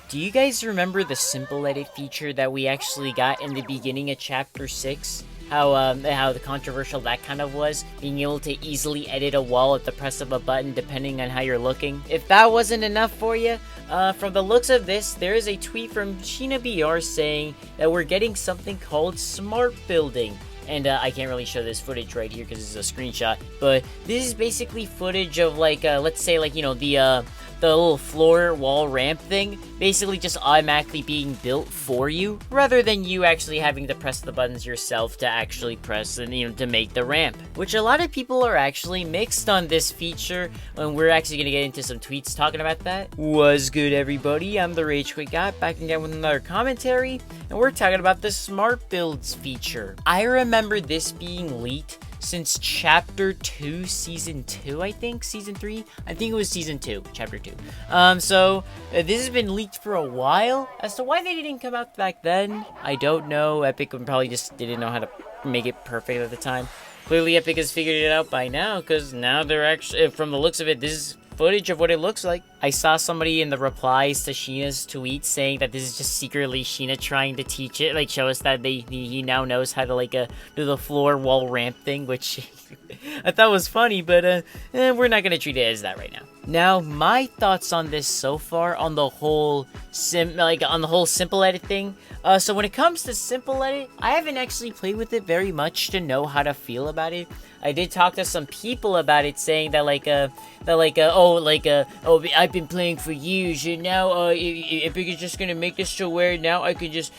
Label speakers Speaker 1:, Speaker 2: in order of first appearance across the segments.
Speaker 1: Do you guys remember the simple edit feature that we actually got in the beginning of chapter 6? How the controversial that kind of was, being able to easily edit a wall at the press of a button depending on how you're looking. If that wasn't enough for you, from the looks of this, there is a tweet from Sheena BR saying that we're getting something called smart building. And I can't really show this footage right here because it's a screenshot, but this is basically footage of like, let's say like, the little floor wall ramp thing, basically just automatically being built for you, rather than you actually having to press the buttons yourself to actually press and, to make the ramp. Which a lot of people are actually mixed on this feature, and we're actually gonna get into some tweets talking about that. Was good, everybody? I'm the Rage Quit Guy, back again with another commentary, and we're talking about the Smart Builds feature. I remember this being leaked since chapter 2, season 2, I think? Season 3? I think it was season 2, chapter 2. This has been leaked for a while. As to why they didn't come out back then, I don't know. Epic probably just didn't know how to make it perfect at the time. Clearly Epic has figured it out by now, because now they're actually, from the looks of it, this is footage of what it looks like. I saw somebody in the replies to Sheena's tweet saying that this is just secretly Sheena trying to teach it, like show us that he now knows how to like do the floor wall ramp thing, which I thought was funny, but we're not gonna treat it as that right now. Now, my thoughts on this so far, on the whole simple edit thing. So when it comes to simple edit, I haven't actually played with it very much to know how to feel about it. I did talk to some people about it, saying that I've been playing for years, and now Epic is just gonna make this so where now I can just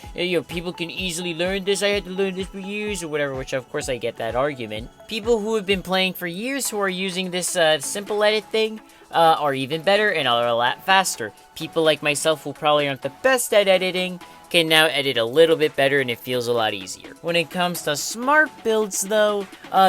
Speaker 1: people can easily learn this. I had to learn this for years or whatever. Which of course I get that argument. People who have been playing for years who are using this simple edit thing are even better and are a lot faster. People like myself who probably aren't the best at editing can now edit a little bit better, and it feels a lot easier. When it comes to smart builds though,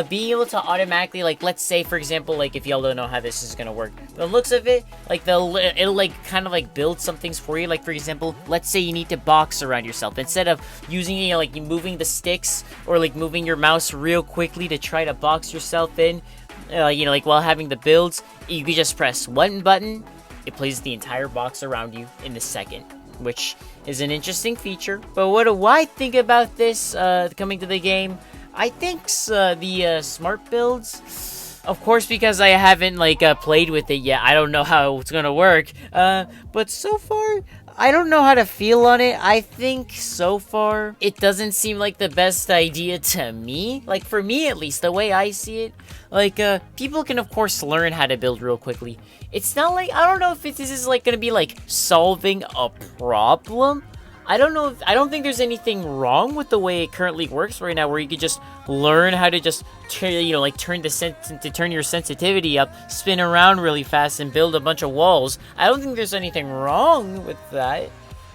Speaker 1: being able to automatically, like, let's say for example, like if y'all don't know how this is gonna work, the looks of it, like it'll like kind of like build some things for you. Like for example, let's say you need to box around yourself, instead of using like moving the sticks or like moving your mouse real quickly to try to box yourself in, like while having the builds, you can just press one button, it plays the entire box around you in a second, which is an interesting feature. But what do I think about this coming to the game? I think the smart builds, of course, because I haven't played with it yet, I don't know how it's gonna work. But so far, I don't know how to feel on it. I think so far it doesn't seem like the best idea to me. Like for me at least, the way I see it, people can of course learn how to build real quickly. It's not like, I don't know if this is like gonna be like solving a problem. I don't think there's anything wrong with the way it currently works right now, where you could just learn how to just turn your sensitivity up, spin around really fast, and build a bunch of walls. I don't think there's anything wrong with that.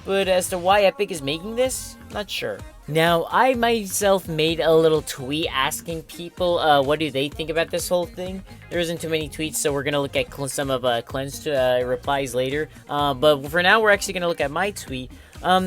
Speaker 1: But as to why Epic is making this, not sure. Now, I myself made a little tweet asking people what do they think about this whole thing. There isn't too many tweets, so we're going to look at some of Clen's replies later. But for now, we're actually going to look at my tweet.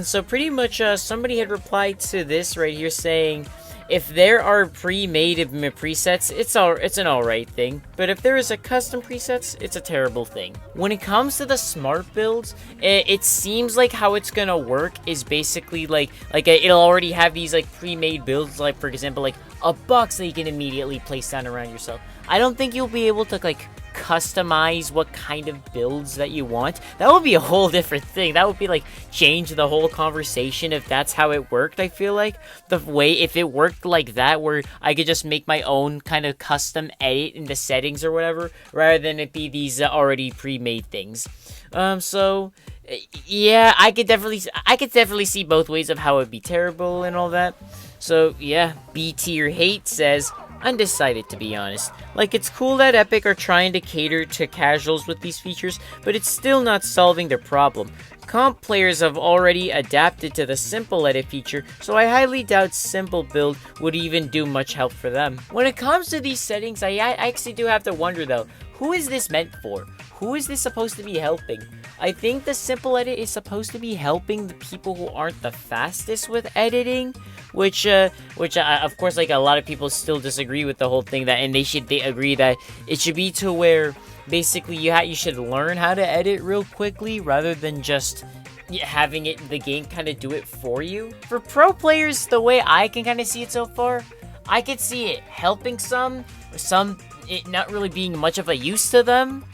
Speaker 1: So pretty much somebody had replied to this right here saying, if there are pre-made presets, it's an alright thing. But if there is a custom presets, it's a terrible thing. When it comes to the smart builds, it seems like how it's gonna work is basically it'll already have these pre-made builds, like for example a box that you can immediately place down around yourself. I don't think you'll be able to customize what kind of builds that you want. That would be a whole different thing. That would be change the whole conversation if that's how it worked. I feel like the way if it worked like that, where I could just make my own kind of custom edit in the settings or whatever, rather than it be these already pre-made things. So yeah, I could definitely see both ways of how it would be terrible and all that. So yeah, B tier hate says, undecided, to be honest. It's cool that Epic are trying to cater to casuals with these features, but it's still not solving their problem. Comp players have already adapted to the simple edit feature, so I highly doubt simple build would even do much help for them. When it comes to these settings, I actually do have to wonder though, who is this meant for? Who is this supposed to be helping? I think the simple edit is supposed to be helping the people who aren't the fastest with editing, which of course a lot of people still disagree with the whole thing, and they agree that it should be to where basically you should learn how to edit real quickly rather than just having the game kind of do it for you. For pro players, the way I can kind of see it so far, I could see it helping some it not really being much of a use to them.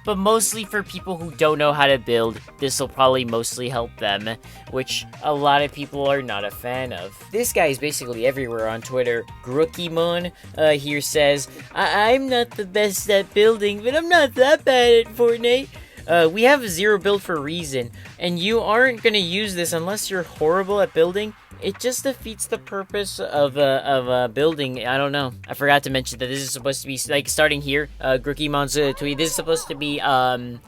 Speaker 1: But mostly for people who don't know how to build, this will probably mostly help them, which a lot of people are not a fan of. This guy is basically everywhere on Twitter. Grookymon here says, I'm not the best at building, but I'm not that bad at Fortnite. We have a zero build for a reason, and you aren't going to use this unless you're horrible at building. It just defeats the purpose of building. I don't know. I forgot to mention that this is supposed to be, like, starting here, Grookymon's tweet. This is supposed to be Cleanse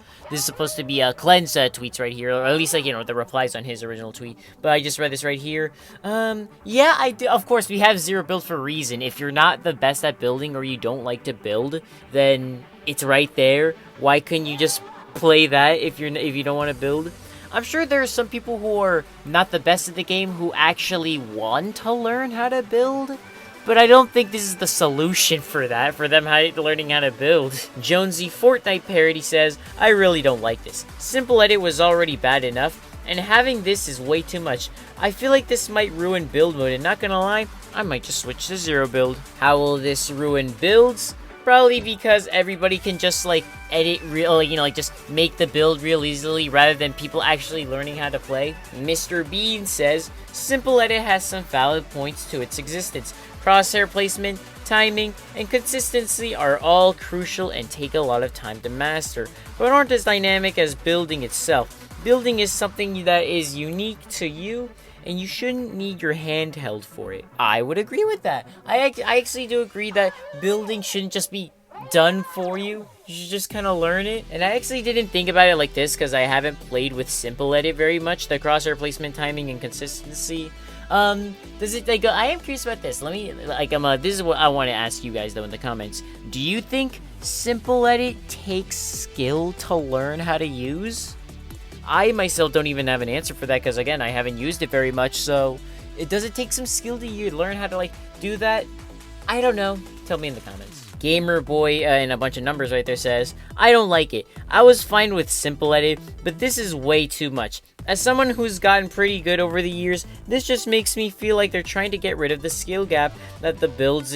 Speaker 1: tweets right here, or at least, like, you know, the replies on his original tweet. But I just read this right here. Yeah, I do. Of course, we have zero build for a reason. If you're not the best at building or you don't like to build, then it's right there. Why couldn't you just play that if you don't want to build? I'm sure there are some people who are not the best at the game who actually want to learn how to build, but I don't think this is the solution for that, for them learning how to build. Jonesy Fortnite parody says, I really don't like this. Simple edit was already bad enough, and having this is way too much. I feel like this might ruin build mode, and not gonna lie, I might just switch to zero build. How will this ruin builds? Probably because everybody can just, like, edit just make the build real easily rather than people actually learning how to play. Mr. Bean says, simple edit has some valid points to its existence. Crosshair placement, timing, and consistency are all crucial and take a lot of time to master, but aren't as dynamic as building itself. Building is something that is unique to you, and you shouldn't need your handheld for it. I would agree with that. I actually do agree that building shouldn't just be done for you. You should just kind of learn it. And I actually didn't think about it like this because I haven't played with simple edit very much. The crosshair placement, timing, and consistency. Does it, like, I am curious about this. Let me, like, this is what I want to ask you guys, though, in the comments. Do you think simple edit takes skill to learn how to use? I myself don't even have an answer for that because, again, I haven't used it very much, so does it take some skill to learn how to, like, do that? I don't know. Tell me in the comments. Gamer Boy and a bunch of numbers right there says, I don't like it. I was fine with simple edit, but this is way too much. As someone who's gotten pretty good over the years, this just makes me feel like they're trying to get rid of the skill gap that the modes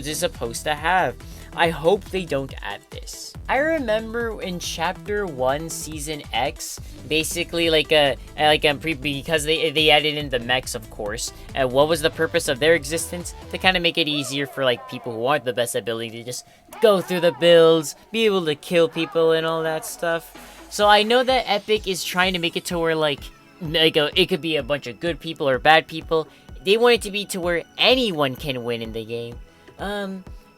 Speaker 1: is supposed to have. I hope they don't add this. I remember in Chapter 1, Season X, basically because they added in the mechs, of course. And what was the purpose of their existence? To kind of make it easier for, like, people who aren't the best at building to just go through the builds, be able to kill people and all that stuff. So I know that Epic is trying to make it to where, it could be a bunch of good people or bad people. They want it to be to where anyone can win in the game.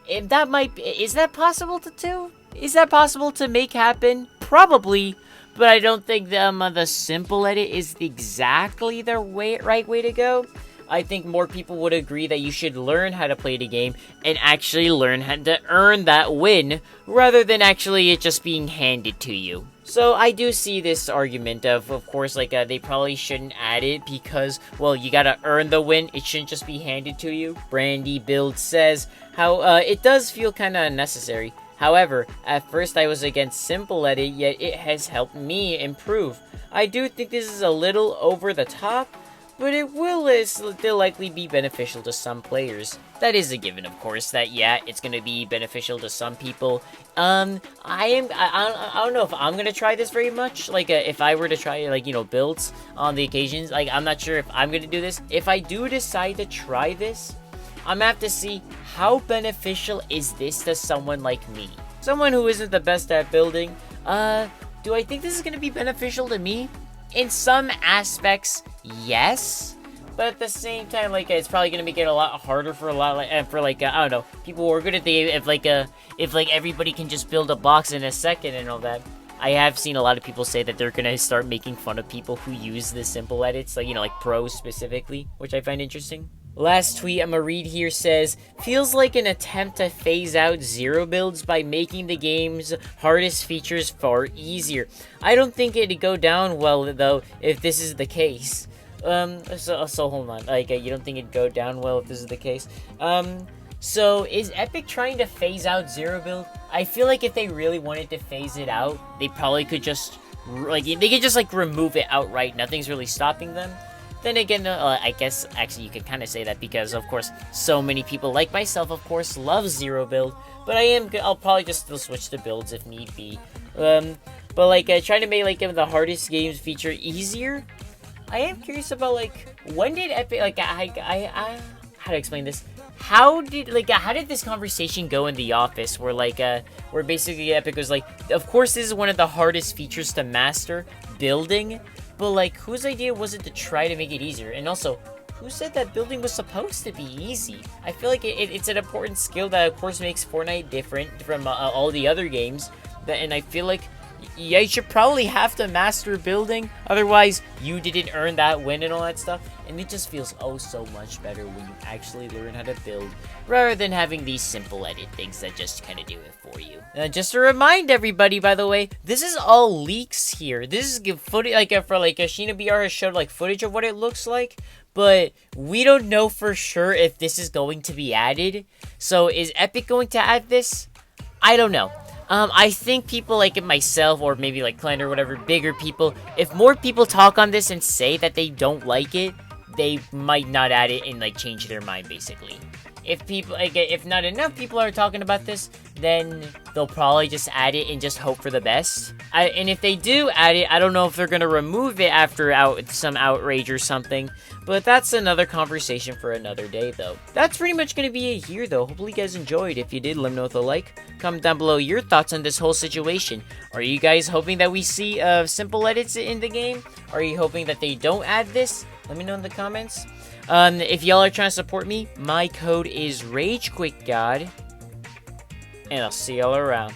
Speaker 1: Is that possible to do? Is that possible to make happen? Probably, but I don't think the simple edit is exactly the right way to go. I think more people would agree that you should learn how to play the game and actually learn how to earn that win, rather than actually it just being handed to you. So I do see this argument of course, they probably shouldn't add it because, well, you gotta earn the win. It shouldn't just be handed to you. Brandy Build says how it does feel kind of unnecessary. However, at first I was against simple edit, yet it has helped me improve. I do think this is a little over the top, but it will still likely be beneficial to some players. That is a given, of course, that, yeah, it's gonna be beneficial to some people. I don't know if I'm gonna try this very much, if I were to try, builds on the occasions, I'm not sure if I'm gonna do this. If I do decide to try this, I'm gonna have to see how beneficial is this to someone like me. Someone who isn't the best at building, do I think this is gonna be beneficial to me? In some aspects, yes, but at the same time, it's probably gonna make it a lot harder for I don't know, people who are good at the game. If everybody can just build a box in a second and all that. I have seen a lot of people say that they're gonna start making fun of people who use the simple edits, like pros specifically, which I find interesting. Last tweet I'm gonna read here says, feels like an attempt to phase out zero builds by making the game's hardest features far easier. I don't think it'd go down well, though, if this is the case. So hold on, you don't think it'd go down well if this is the case? So is Epic trying to phase out zero build? I feel like if they really wanted to phase it out, they probably could just like they could just like remove it outright. Nothing's really stopping them. Then again, I guess actually you could kind of say that because of course so many people like myself, of course, love zero build. But I'll probably just still switch to builds if need be. But like trying to make like the hardest games feature easier. I am curious about like when did Epic like I how to explain this? How did this conversation go in the office where basically Epic was like, of course this is one of the hardest features to master, building, but like whose idea was it to try to make it easier? And also, who said that building was supposed to be easy? I feel like it's an important skill that of course makes Fortnite different from all the other games. And I feel like yeah, you should probably have to master building, otherwise you didn't earn that win and all that stuff. And it just feels oh so much better when you actually learn how to build, rather than having these simple edit things that just kind of do it for you. Just to remind everybody, by the way, this is all leaks here. This is footage, for Sheena BR has showed like footage of what it looks like, but we don't know for sure if this is going to be added. So is Epic going to add this? I don't know. I think people like myself, or maybe like Clint or whatever, bigger people, if more people talk on this and say that they don't like it, they might not add it and like change their mind basically. If not enough people are talking about this, then they'll probably just add it and just hope for the best. And if they do add it, I don't know if they're gonna remove it after some outrage or something. But that's another conversation for another day, though. That's pretty much gonna be it here, though. Hopefully you guys enjoyed. If you did, let me know with a like. Comment down below your thoughts on this whole situation. Are you guys hoping that we see simple edits in the game? Are you hoping that they don't add this? Let me know in the comments. If y'all are trying to support me, my code is RageQuickGod. And I'll see y'all around.